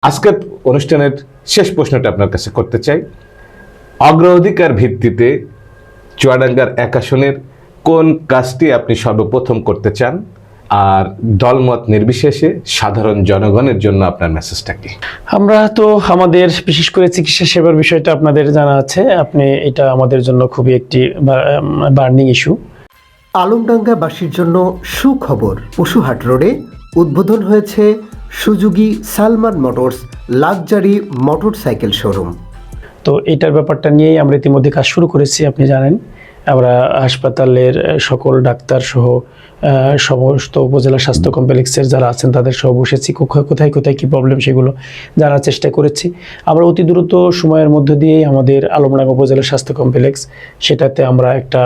আজকের অনুষ্ঠানের শেষ প্রশ্নটা আপনার কাছে করতে চাই। অগ্রাধিকার ভিত্তিতে চুয়াডাঙ্গার ১ আসনের কোন কাজটি আপনি সর্বপ্রথম করতে চান, আর দলমত নির্বিশেষে সাধারণ জনগণের জন্য আপনার মেসেজটা কি? আমরা তো আমাদের বিশেষ করে চিকিৎসা সেবার বিষয়টা আপনাদের জানা আছে, আপনি এটা আমাদের জন্য খুবই একটি বার্নিং ইস্যু। আলমডাঙ্গাবাসীর জন্য সুখবর, পশুহাট রোডে উদ্বোধন হয়েছে Suzuki Salman motors luxury motorcycle showroom. তো এটার ব্যাপারটা নিয়েই আমরা ইতিমধ্যে কাজ শুরু করেছি। আপনি জানেন আমরা হাসপাতালের সকল ডাক্তার সহ সমস্ত উপজেলা স্বাস্থ্য কমপ্লেক্সের যারা আছেন তাদের সহ বসেছি, কোথায় কোথায় কী প্রবলেম সেগুলো জানার চেষ্টা করেছি। আমরা অতি দ্রুত সময়ের মধ্য দিয়েই আমাদের আলমডাঙ্গা উপজেলা স্বাস্থ্য কমপ্লেক্স সেটাতে আমরা একটা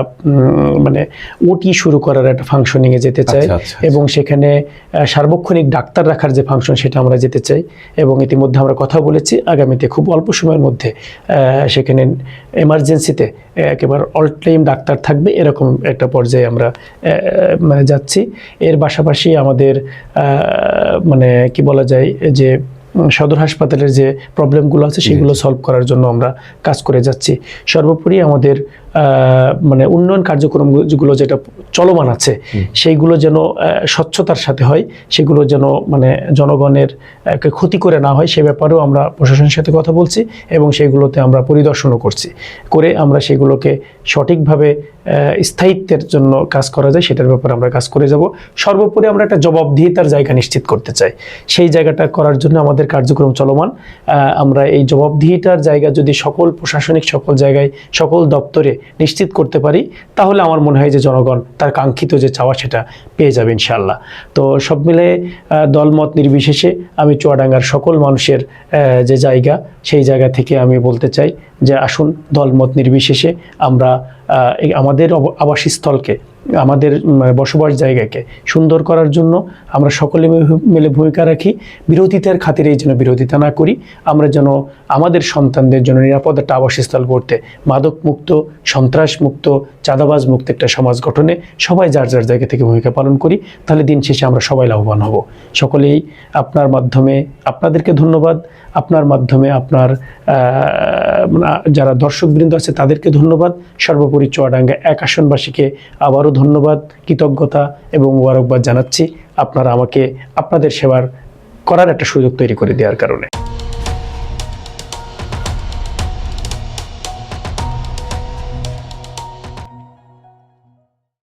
ওটি শুরু করার একটা ফাংশনিংয়ে যেতে চাই। এবং সেখানে সার্বক্ষণিক ডাক্তার রাখার যে ফাংশন সেটা আমরা যেতে চাই। এবং ইতিমধ্যে আমরা কথা বলেছি আগামীতে খুব অল্প সময়ের মধ্যে সেখানে এমার্জেন্সিতে একেবারে অল টাইম ডাক্তার থাকবে, এরকম একটা পর্যায়ে আমরা যাচ্ছি। এর পাশাপাশি আমাদের কি বলা যায় যে সদর হাসপাতালের যে প্রবলেমগুলো আছে সেগুলো সলভ করার জন্য আমরা কাজ করে যাচ্ছি। সর্বোপরি আমাদের উন্নয়ন কার্যক্রমগুলো যেটা চলমান আছে সেইগুলো যেন স্বচ্ছতার সাথে হয়, সেগুলো যেন জনগণের ক্ষতি করে না হয়, সে ব্যাপারেও আমরা প্রশাসনের সাথে কথা বলছি এবং সেগুলোতে আমরা পরিদর্শনও করে আমরা সেগুলোকে সঠিকভাবে স্থায়িত্বের জন্য কাজ করা যায় সেটার ব্যাপারে আমরা কাজ করে যাব। সর্বোপরি আমরা একটা জবাবদিহিতার জায়গা নিশ্চিত করতে চাই, সেই জায়গাটা করার জন্য আমাদের কার্যক্রম চলমান। আমরা এই জবাবদিহিতার জায়গা যদি সকল প্রশাসনিক সকল জায়গায় সকল দপ্তরে নিশ্চিত করতে পারি তাহলে আমার মনে হয় যে জনগণ তার কাঙ্ক্ষিত যে চাওয়া সেটা পেয়ে যাবে ইনশাআল্লাহ। তো সব মিলে দলমত নির্বিশেষে আমি চুয়াডাঙ্গার সকল মানুষের যে জায়গা সেই জায়গা থেকে আমি বলতে চাই যে আসুন দলমত নির্বিশেষে আমরা আমাদের আবাসস্থলকে, আমাদের বসবাস জায়গাকে সুন্দর করার জন্য আমরা সকলে মিলে ভূমিকা রাখি। বিরোধিতার খাতিরে যেন বিরোধিতা না করি, আমরা যেন আমাদের সন্তানদের জন্য নিরাপদ একটা আবাসস্থল করতে, মাদক মুক্ত, সন্ত্রাস মুক্ত, চাঁদাবাজ মুক্ত একটা সমাজ গঠনে সবাই যার যার জায়গা থেকে ভূমিকা পালন করি, তাহলে দিন শেষে আমরা সবাই লাভবান হব। সকলেই আপনার মাধ্যমে আপনাদেরকে ধন্যবাদ, আপনার মাধ্যমে আপনার যারা দর্শকবৃন্দ আছে তাদেরকে ধন্যবাদ। সর্বোপরি চুয়াডাঙ্গা ১ আসনবাসীকে আবারও ধন্যবাদ, কৃতজ্ঞতা এবং মোবারকবাদ জানাচ্ছি আপনারা আমাকে আপনাদের সেবার করার একটা সুযোগ তৈরি করে দেওয়ার কারণে।